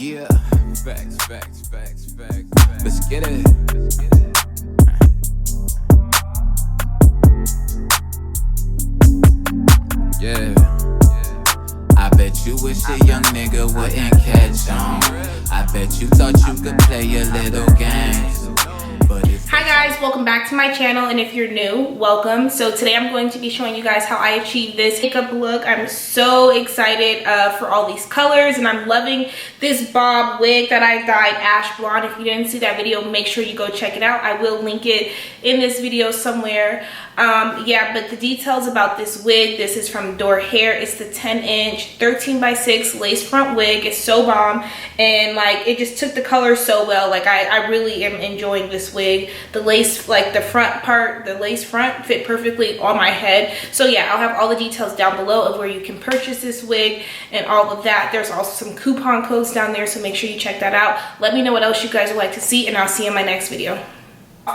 Yeah, facts. Let's get it. Yeah. I bet you wish a young nigga wouldn't catch on. I bet you thought you could play your little games. Hi guys, welcome back to my channel, and if you're new, welcome. So today I'm going to be showing you guys how I achieved this makeup look. I'm so excited for all these colors, and I'm loving this bob wig that I dyed ash blonde. If you didn't see that video, make sure you go check it out. I will link it in this video somewhere. Yeah, but the details about this wig, this is from Dorhair. It's the 10-inch 13x6 lace front wig. It's so bomb, and like it just took the color so well. Like I really am enjoying this wig. The lace, like the front part, the lace front fit perfectly on my head. So yeah, I'll have all the details down below of where you can purchase this wig and all of that. There's also some coupon codes down there, so make sure you check that out. Let me know what else you guys would like to see, and I'll see you in my next video.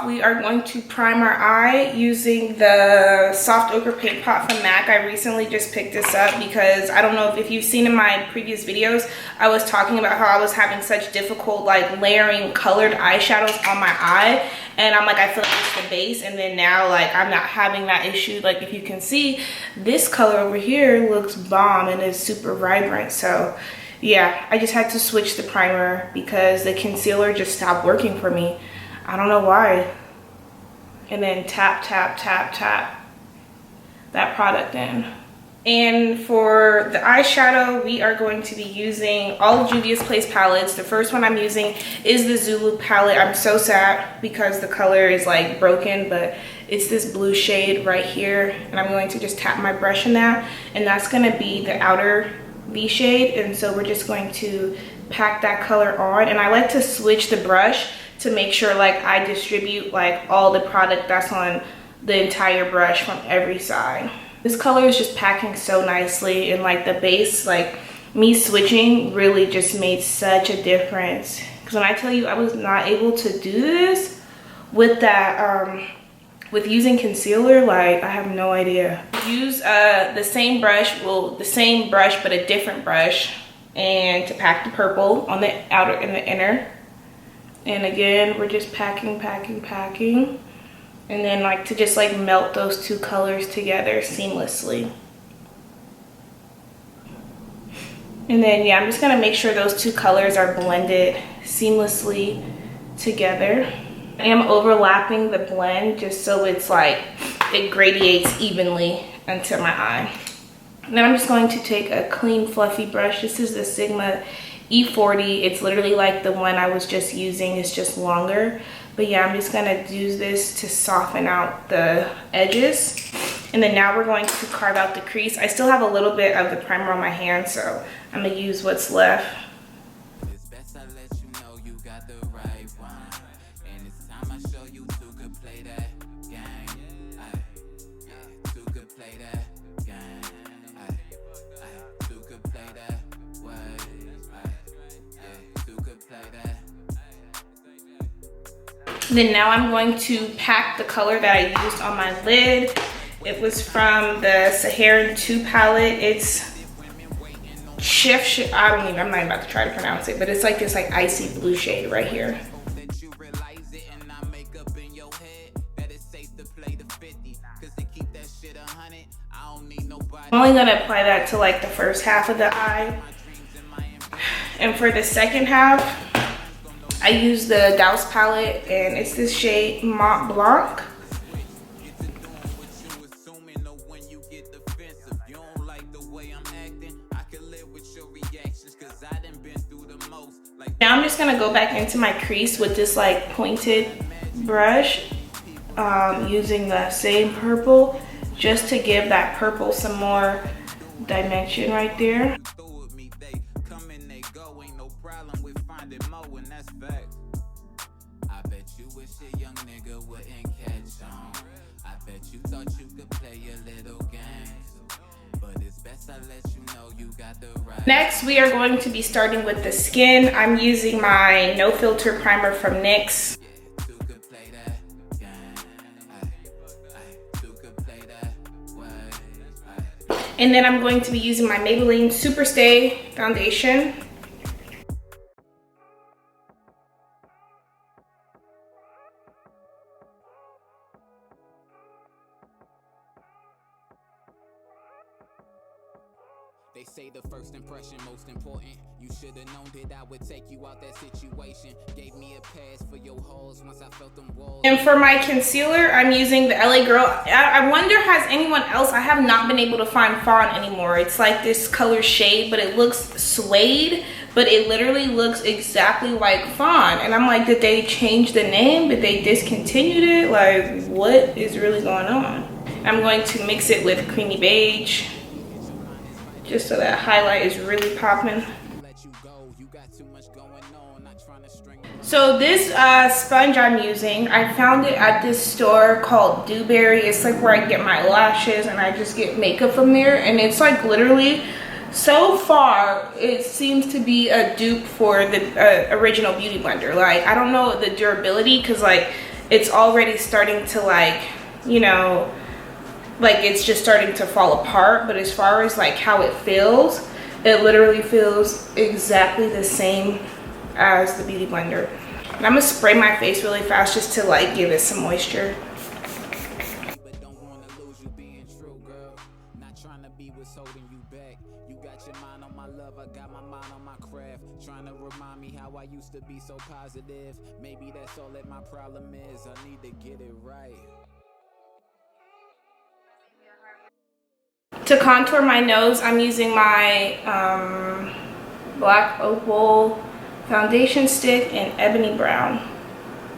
We are going to prime our eye using the soft ochre paint pot from MAC. I recently just picked this up because I don't know if you've seen in my previous videos, I was talking about how I was having such difficult like layering colored eyeshadows on my eye, and I'm like, I feel like it's the base, and then now like I'm not having that issue. Like if you can see, this color over here looks bomb and is super vibrant. So yeah, I just had to switch the primer because the concealer just stopped working for me. I don't know why. And then tap that product in. And for the eyeshadow, we are going to be using all of juviasplace palettes. The first one I'm using is the Zulu palette. I'm so sad because the color is like broken, but it's this blue shade right here. And I'm going to just tap my brush in that. And that's gonna be the outer V shade. And so we're just going to pack that color on. And I like to switch the brush to make sure like I distribute like all the product that's on the entire brush from every side. This color is just packing so nicely, and like the base, like me switching really just made such a difference. Because when I tell you I was not able to do this with that, with using concealer, like I have no idea. Use the same brush, well the same brush but a different brush, and to pack the purple on the outer and the inner. And again, we're just packing. And then like to just like melt those two colors together seamlessly. And then yeah, I'm just gonna make sure those two colors are blended seamlessly together. I am overlapping the blend just so it's like, it gradiates evenly into my eye. And then I'm just going to take a clean fluffy brush. This is the Sigma E40. It's literally like the one I was just using, it's just longer. But yeah, I'm just gonna use this to soften out the edges. And then now we're going to carve out the crease. I still have a little bit of the primer on my hand, so I'm gonna use what's left. Then now I'm going to pack the color that I used on my lid. It was from the Saharan 2 palette. It's I'm not even about to try to pronounce it, but it's like this like icy blue shade right here. I'm only gonna apply that to like the first half of the eye. And for the second half, I use the Dolce palette, and it's this shade Mont Blanc. Now I'm just gonna go back into my crease with this like pointed brush, using the same purple, just to give that purple some more dimension right there. Next, we are going to be starting with the skin. I'm using my no filter primer from NYX. And then I'm going to be using my Maybelline Superstay foundation. They say the first impression most important. You should have known that I would take you out that situation. Gave me a pass for your holes once I felt them walls. And for my concealer, I'm using the LA Girl. I wonder, has anyone else, I have not been able to find fawn anymore. It's like this color shade, but it looks suede, but it literally looks exactly like fawn. And I'm like, did they change the name? Did they discontinued it? Like, what is really going on? I'm going to mix it with creamy beige, just so that highlight is really popping. So this sponge I'm using, I found it at this store called Dewberry. It's like where I get my lashes and I just get makeup from there. And it's like literally, so far, it seems to be a dupe for the original Beauty Blender. Like, I don't know the durability, because like it's already starting to like, you know, like it's just starting to fall apart. But as far as like how it feels, it literally feels exactly the same as the Beauty Blender. And I'm gonna spray my face really fast just to like give it some moisture. Trying to remind me how I used to be so positive. Maybe that's all that my problem is. I need to get it right. To contour my nose, I'm using my Black Opal foundation stick in Ebony Brown.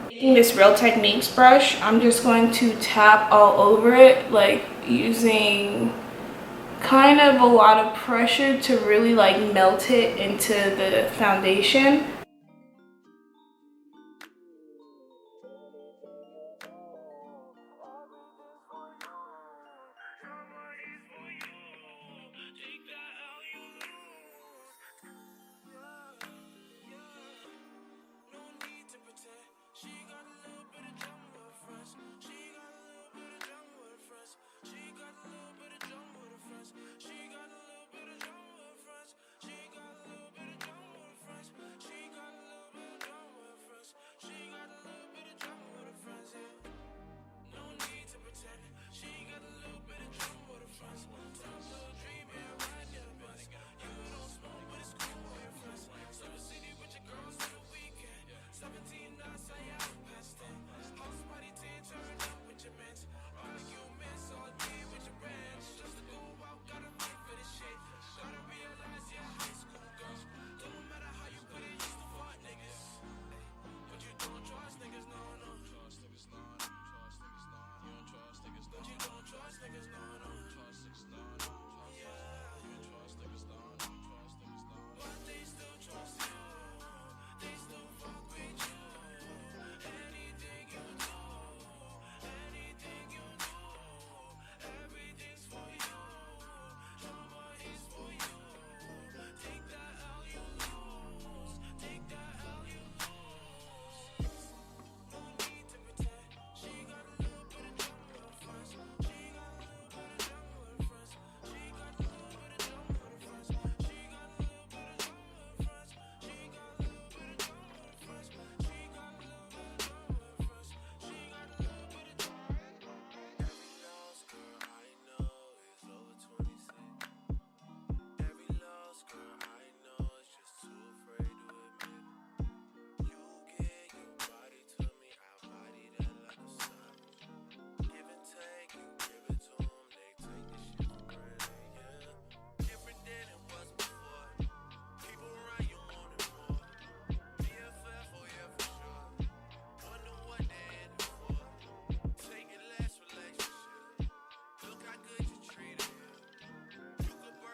Taking this Real Techniques brush, I'm just going to tap all over it, like using kind of a lot of pressure to really like melt it into the foundation.